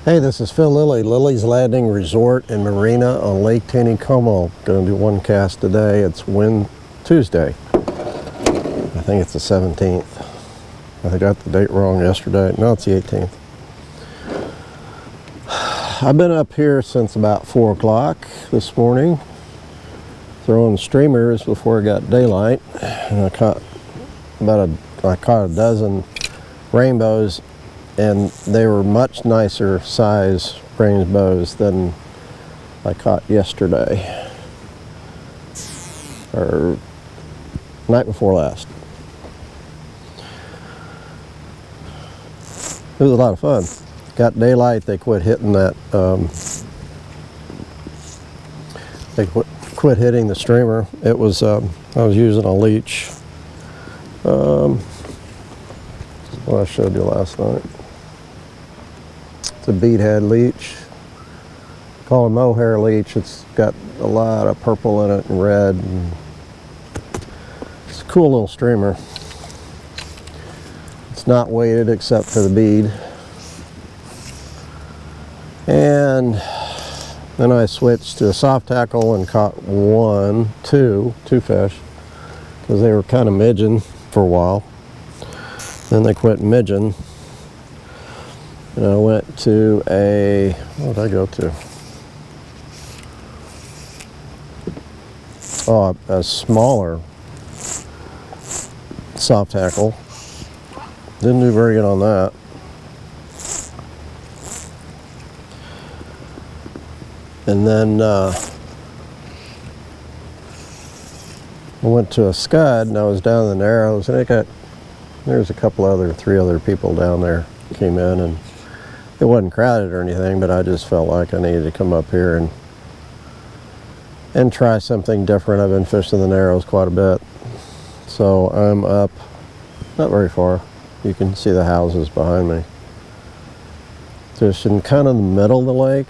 Hey, this is Phil Lilley, Lilleys Landing Resort and Marina on Lake Taneycomo. Going to do one cast today. It's Tuesday. I think it's the 17th. I got the date wrong yesterday. No, it's the 18th. I've been up here since about 4 o'clock this morning, throwing streamers before it got daylight. And I caught a dozen rainbows, and they were much nicer size rainbows than I caught yesterday, or night before last. It was a lot of fun. Got daylight, they quit hitting that, they quit hitting the streamer. It was, I was using a leech, what I showed you last night. It's a beadhead leech. Call it mohair leech. It's got a lot of purple in it and red. And it's a cool little streamer. It's not weighted except for the bead. And then I switched to a soft tackle and caught two fish, because they were kind of midging for a while. Then they quit midging. And I went to what did I go to? Oh, a smaller soft tackle. Didn't do very good on that. And then I went to a scud, and I was down in the Narrows, and there's three other people down there came in, and it wasn't crowded or anything, but I just felt like I needed to come up here and try something different. I've been fishing the Narrows quite a bit. So I'm up, not very far. You can see the houses behind me. Fishing kind of in the middle of the lake,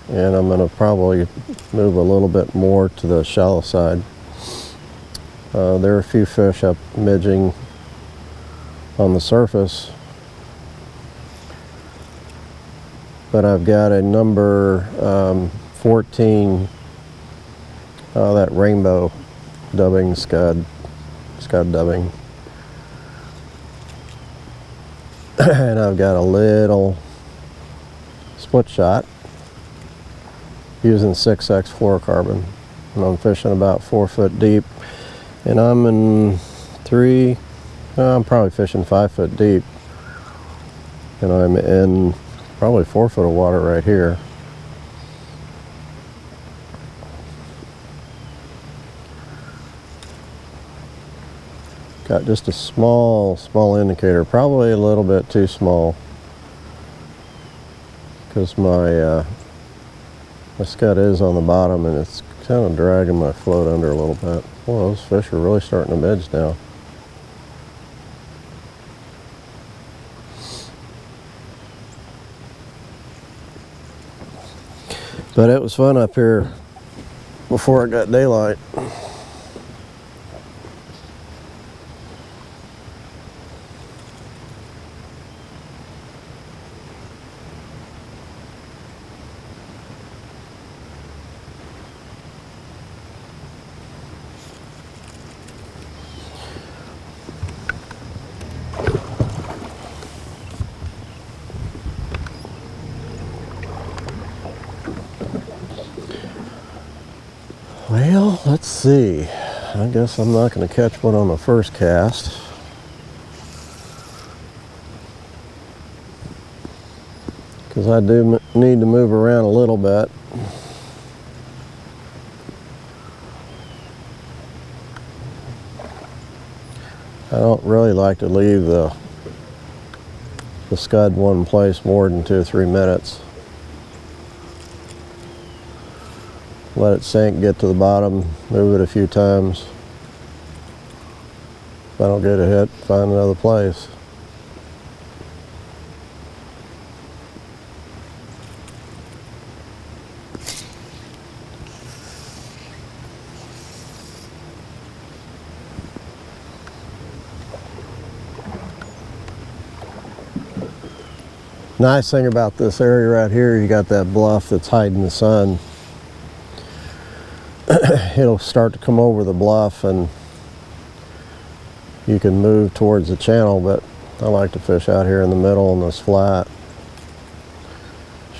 and I'm going to probably move a little bit more to the shallow side. There are a few fish up midging on the surface, but I've got a number 14, that rainbow dubbing scud dubbing, and I've got a little split shot using 6X fluorocarbon, and I'm fishing about 4 foot deep, and I'm probably fishing 5 foot deep, and I'm in probably 4 foot of water right here. Got just a small indicator, probably a little bit too small, because my scud is on the bottom, and it's kind of dragging my float under a little bit. Well, those fish are really starting to midge now. But it was fun up here before it got daylight. Well, let's see. I guess I'm not going to catch one on the first cast. Because I do need to move around a little bit. I don't really like to leave the scud one place more than 2 or 3 minutes. Let it sink, get to the bottom, move it a few times. If I don't get a hit, find another place. Nice thing about this area right here, you got that bluff that's hiding the sun. It'll start to come over the bluff and you can move towards the channel, but I like to fish out here in the middle on this flat.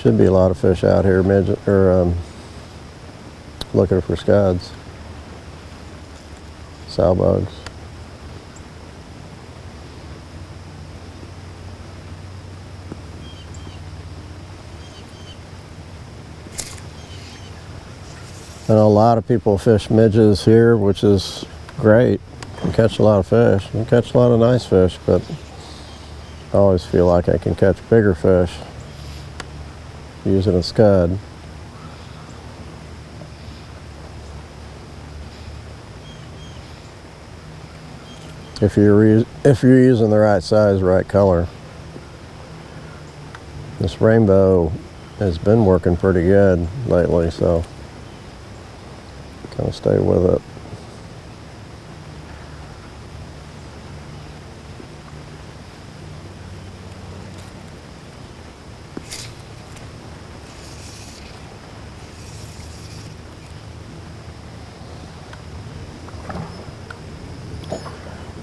Should be a lot of fish out here looking for scuds, sow bugs. I know a lot of people fish midges here, which is great. You can catch a lot of fish. You can catch a lot of nice fish, but I always feel like I can catch bigger fish using a scud. If you're using the right size, right color. This rainbow has been working pretty good lately, so kind of stay with it.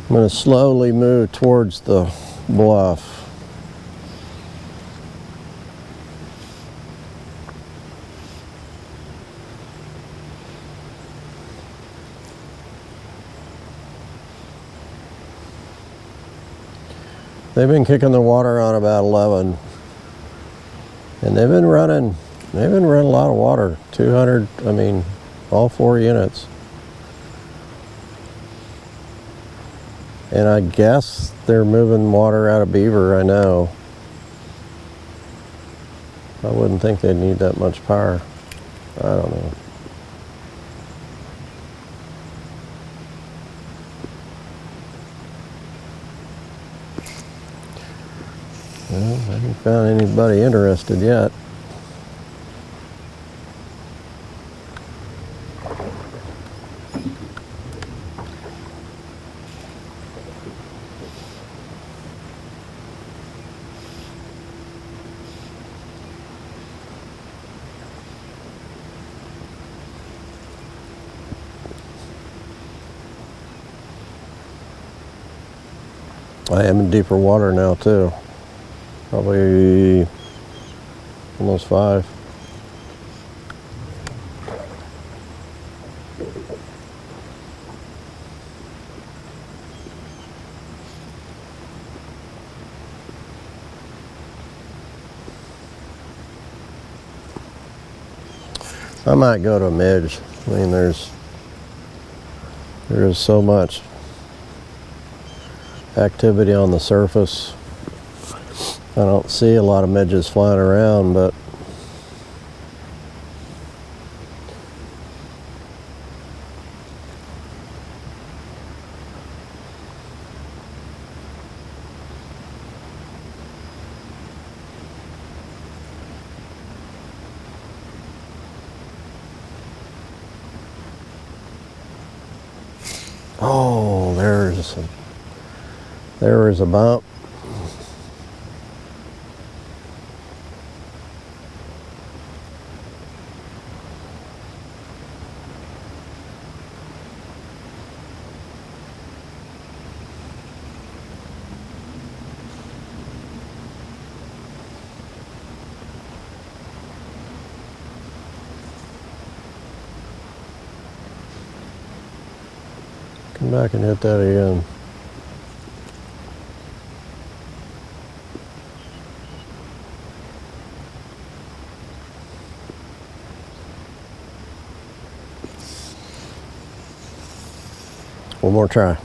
I'm going to slowly move towards the bluff. They've been kicking the water on about 11, and they've been running a lot of water. 200, I mean, all 4 units. And I guess they're moving water out of beaver, I know. I wouldn't think they'd need that much power. I don't know. Well, I haven't found anybody interested yet. I am in deeper water now too. Probably almost 5. I might go to a midge. I mean, there is so much activity on the surface. I don't see a lot of midges flying around, but oh, there is a bump. Come back and hit that again. One more try.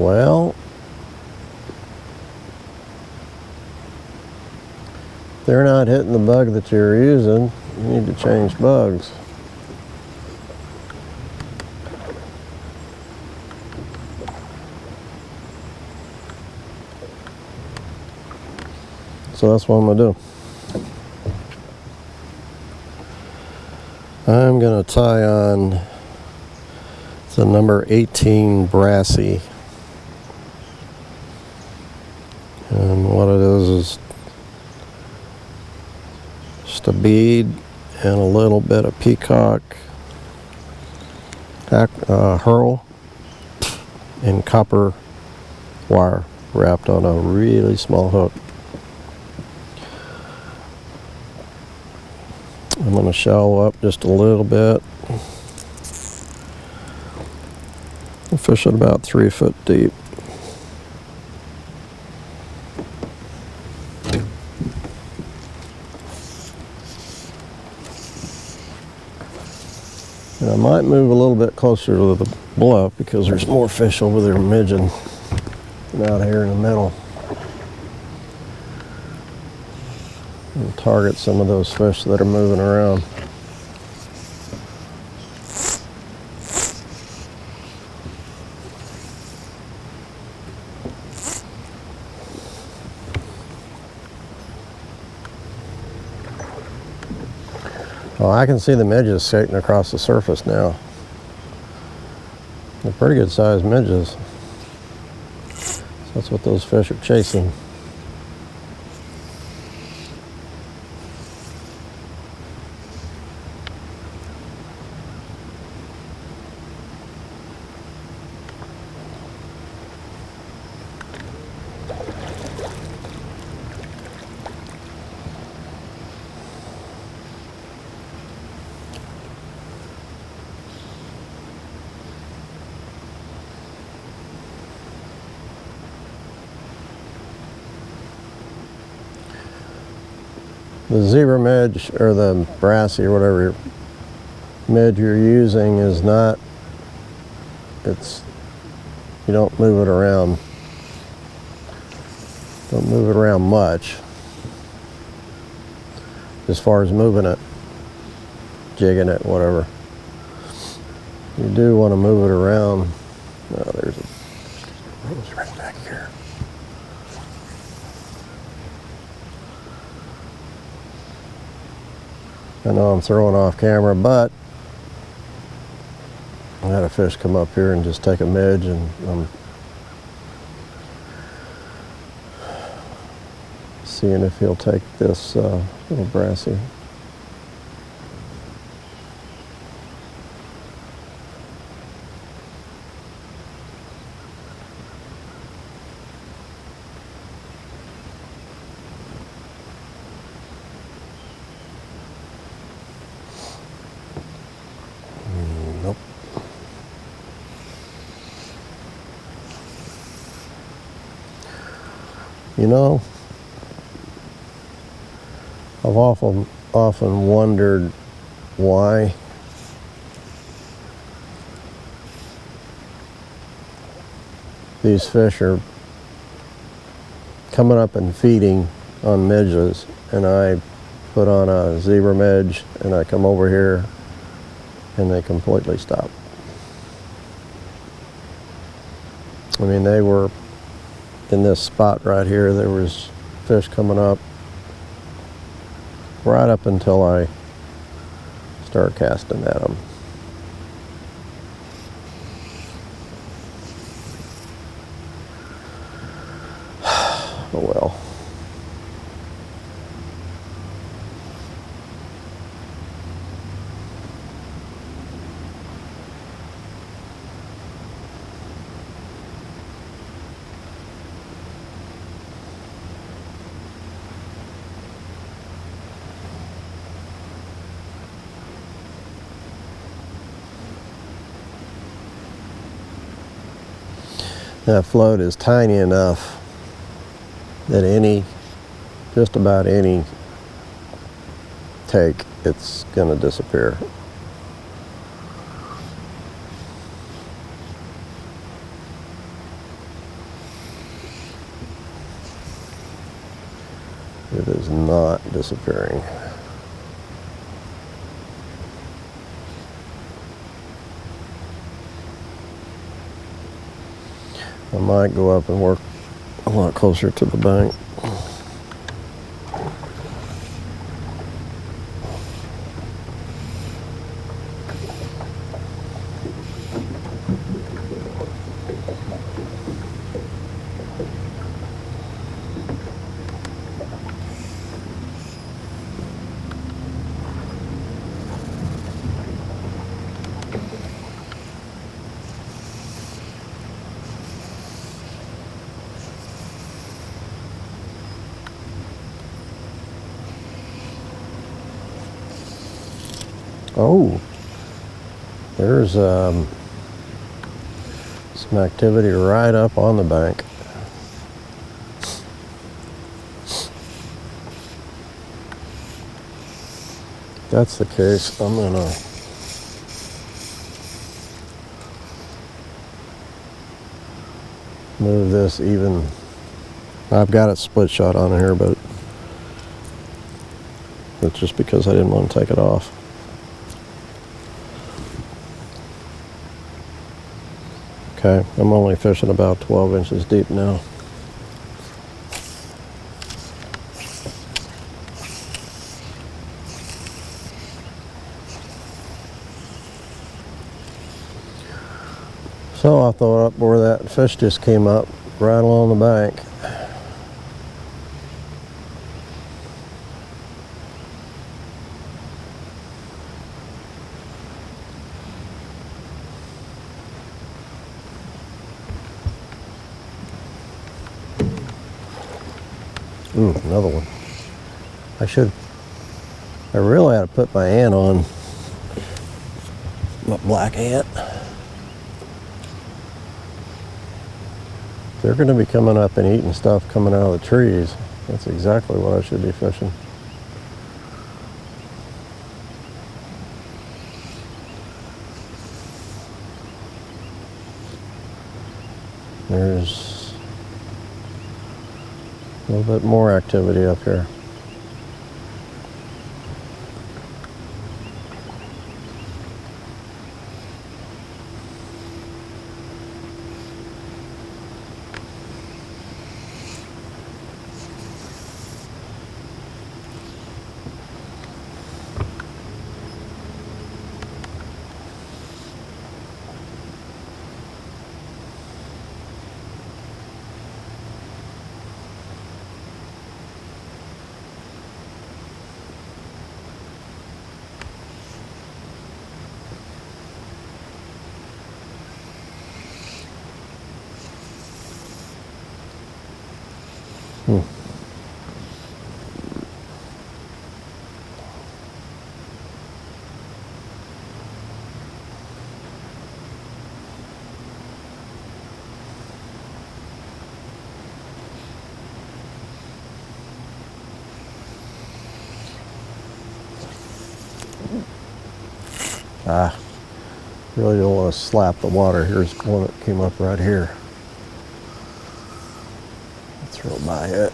Well, if they're not hitting the bug that you're using, you need to change bugs. So that's what I'm gonna do. I'm gonna tie on the number 18 brassy. And what it is just a bead and a little bit of peacock hurl and copper wire wrapped on a really small hook. I'm going to shallow up just a little bit. I'll fish it about 3 foot deep. And I might move a little bit closer to the bluff because there's more fish over there midging than out here in the middle. And target some of those fish that are moving around. Oh, I can see the midges skating across the surface now. They're pretty good sized midges. So that's what those fish are chasing. The zebra midge or the brassy or whatever midge you're using is not, you don't move it around. Don't move it around much as far as moving it, jigging it, whatever. You do want to move it around. Oh, there's a rose right back here. I know I'm throwing off camera, but I had a fish come up here and just take a midge, and I'm seeing if he'll take this little brassy. Nope. You know, I've often wondered why these fish are coming up and feeding on midges, and I put on a zebra midge and I come over here and they completely stop. I mean, they were in this spot right here, there was fish coming up right up until I start casting at them. Oh well. That float is tiny enough that just about any take, it's gonna disappear. it is not disappearing. I might go up and work a lot closer to the bank. Oh, there's some activity right up on the bank. If that's the case, I'm gonna move this even. I've got it split shot on here, but it's just because I didn't want to take it off. Okay, I'm only fishing about 12 inches deep now. So I'll throw it up where that fish just came up, right along the bank. Ooh, another one. I really ought to put my ant on. My black ant. They're going to be coming up and eating stuff coming out of the trees. That's exactly what I should be fishing. There's a little bit more activity up here. Really don't want to slap the water. Here's one that came up right here. Throw by it.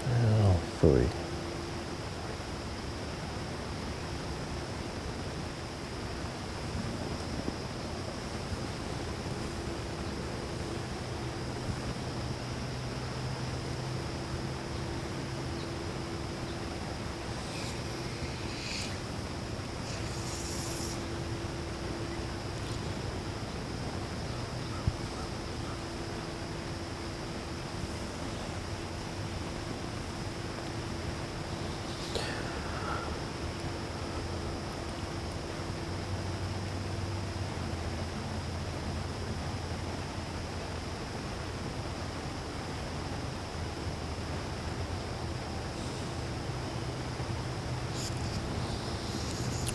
Oh, phooey.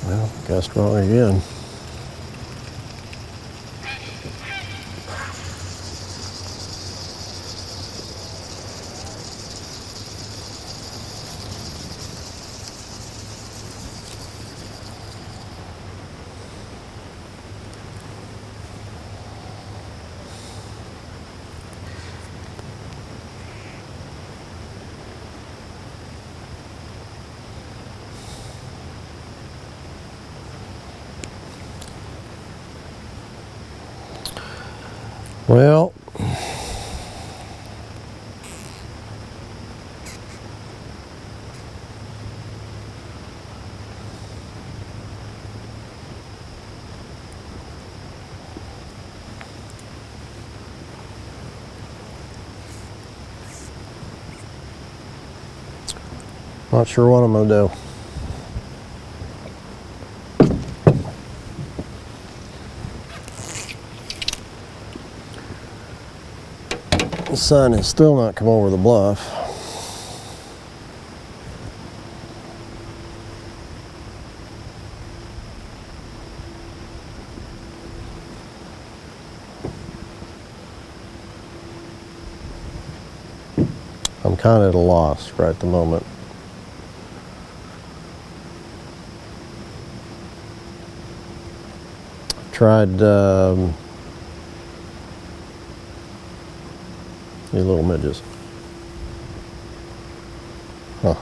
Well, guessed wrong again. Well, not sure what I'm gonna do. The sun has still not come over the bluff. I'm kind of at a loss right at the moment. Tried these little midges. Huh.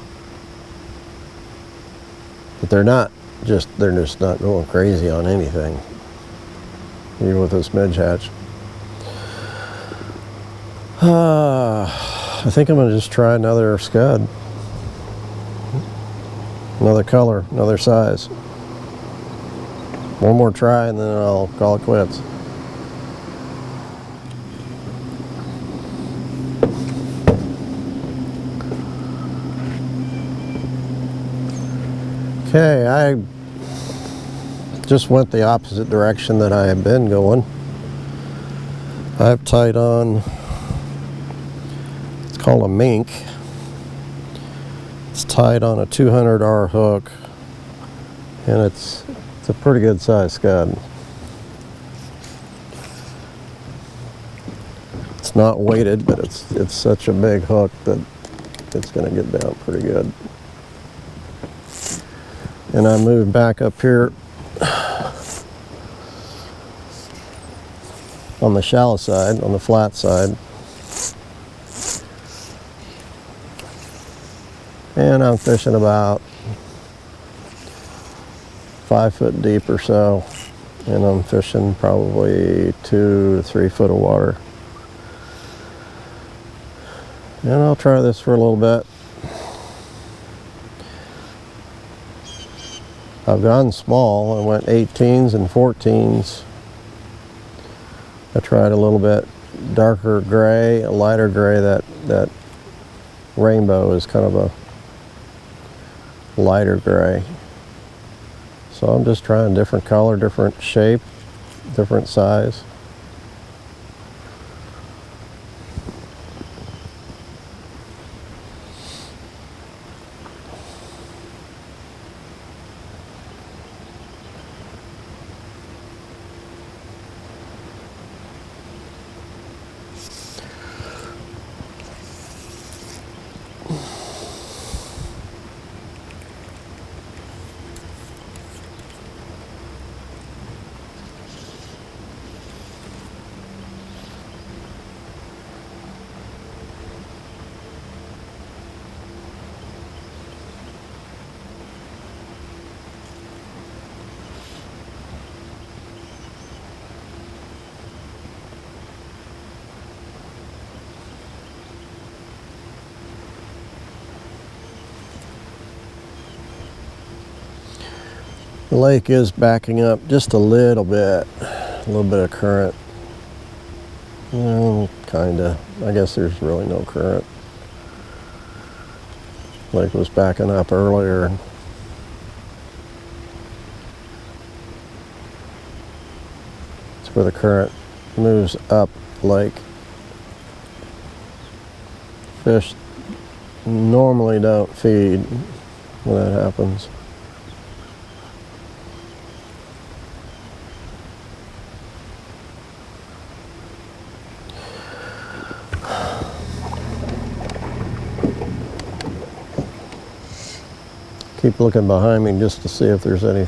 But they're just not going crazy on anything. Even with this midge hatch. I think I'm going to just try another scud. Another color, another size. One more try and then I'll call it quits. Okay, I just went the opposite direction that I have been going. I've tied on, it's called a mink. It's tied on a 200R hook, and it's a pretty good size scud. It's not weighted, but it's such a big hook that it's going to get down pretty good. And I moved back up here on the shallow side, on the flat side. And I'm fishing about 5 foot deep or so. And I'm fishing probably 2 to 3 foot of water. And I'll try this for a little bit. I've gone small. I went 18s and 14s. I tried a little bit darker gray, a lighter gray. That rainbow is kind of a lighter gray. So I'm just trying different color, different shape, different size. The lake is backing up just a little bit of current. Kinda. I guess there's really no current. Lake was backing up earlier. It's where the current moves up lake. Fish normally don't feed when that happens. Keep looking behind me just to see if there's any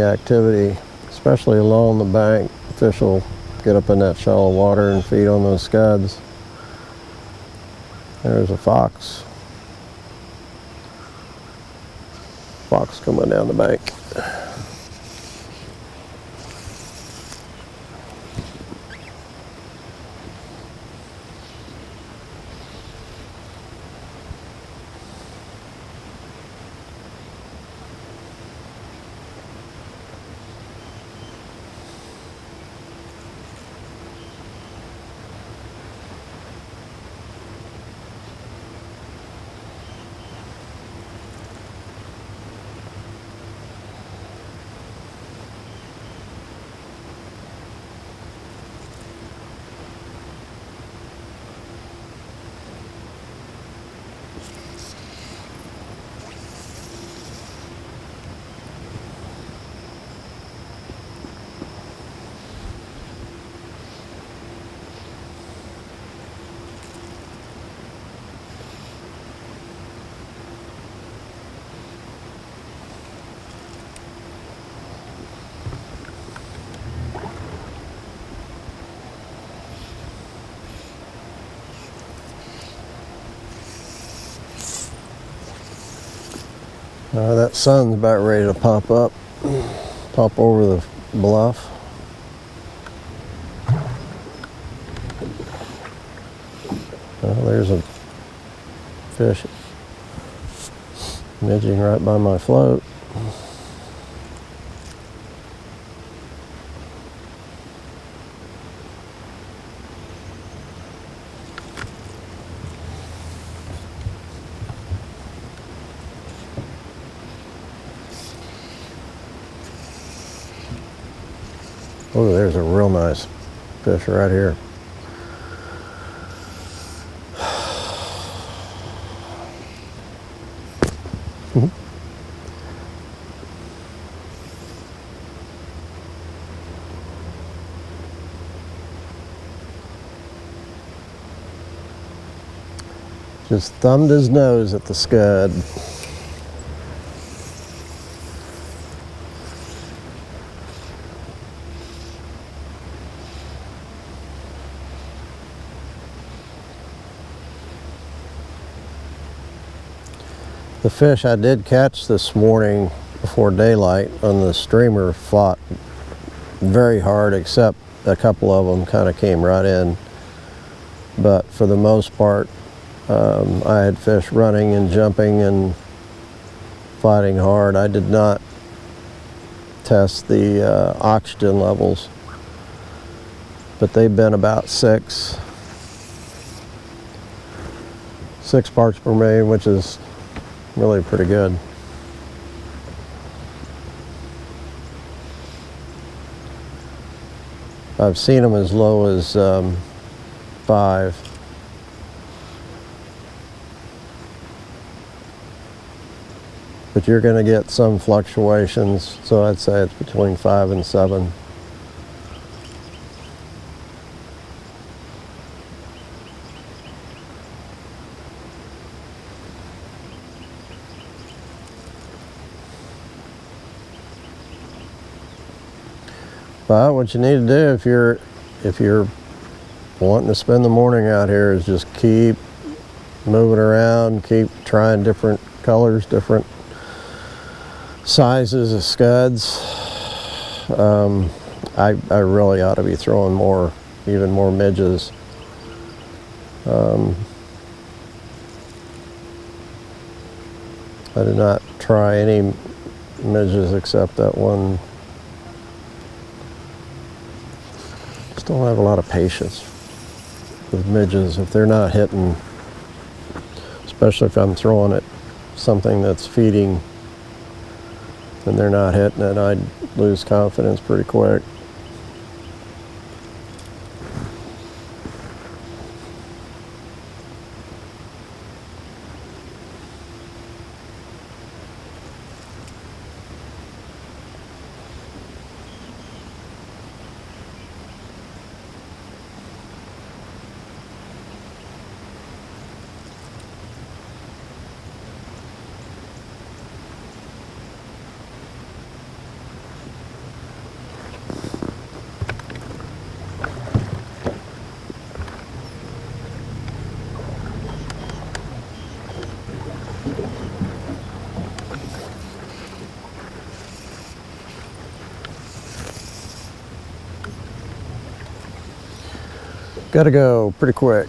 activity, especially along the bank. Fish will get up in that shallow water and feed on those scuds. There's a fox. Fox coming down the bank. That sun's about ready to pop over the bluff. There's a fish midging right by my float. Oh, there's a real nice fish right here. Just thumbed his nose at the scud. The fish I did catch this morning before daylight on the streamer fought very hard, except a couple of them kind of came right in. But for the most part, I had fish running and jumping and fighting hard. I did not test the oxygen levels, but they've been about 6 parts per million, which is really pretty good. I've seen them as low as 5. But you're going to get some fluctuations, so I'd say it's between 5 and 7. But what you need to do if you're wanting to spend the morning out here is just keep moving around, keep trying different colors, different sizes of scuds. I really ought to be throwing even more midges. I did not try any midges except that one. Just don't have a lot of patience with midges if they're not hitting, especially if I'm throwing at something that's feeding and they're not hitting it. I'd lose confidence pretty quick. Gotta go pretty quick.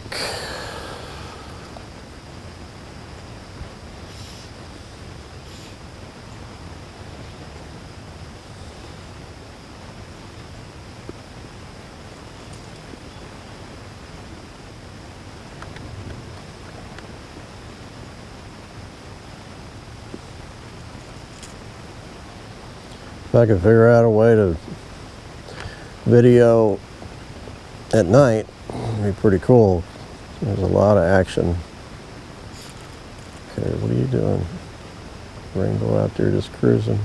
If I could figure out a way to video at night, it'd be pretty cool. There's a lot of action. Okay, what are you doing? Rainbow out there just cruising.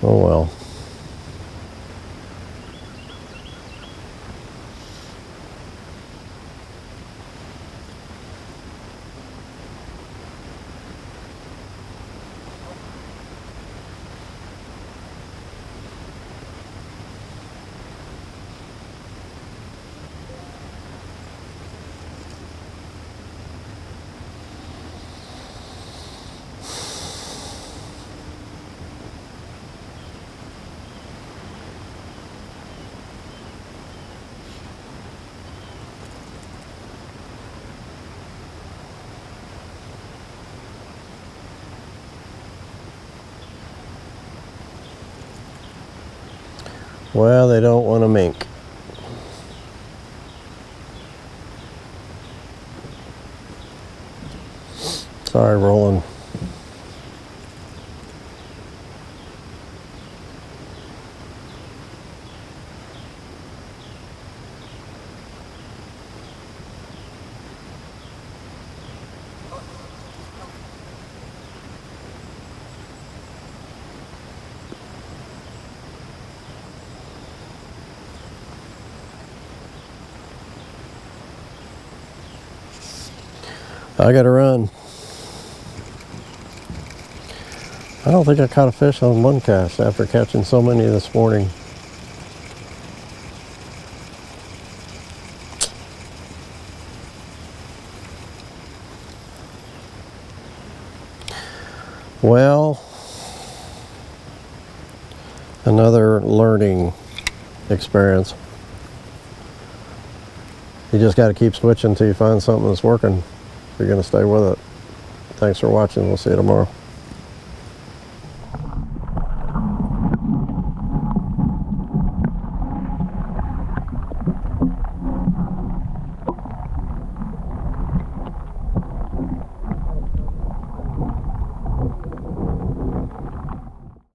Oh well. Well, they don't want to mink. Sorry, Roland. I gotta run. I don't think I caught a fish on one cast after catching so many this morning. Well, another learning experience. You just got to keep switching until you find something that's working. If you're going to stay with it. Thanks for watching. We'll see you tomorrow.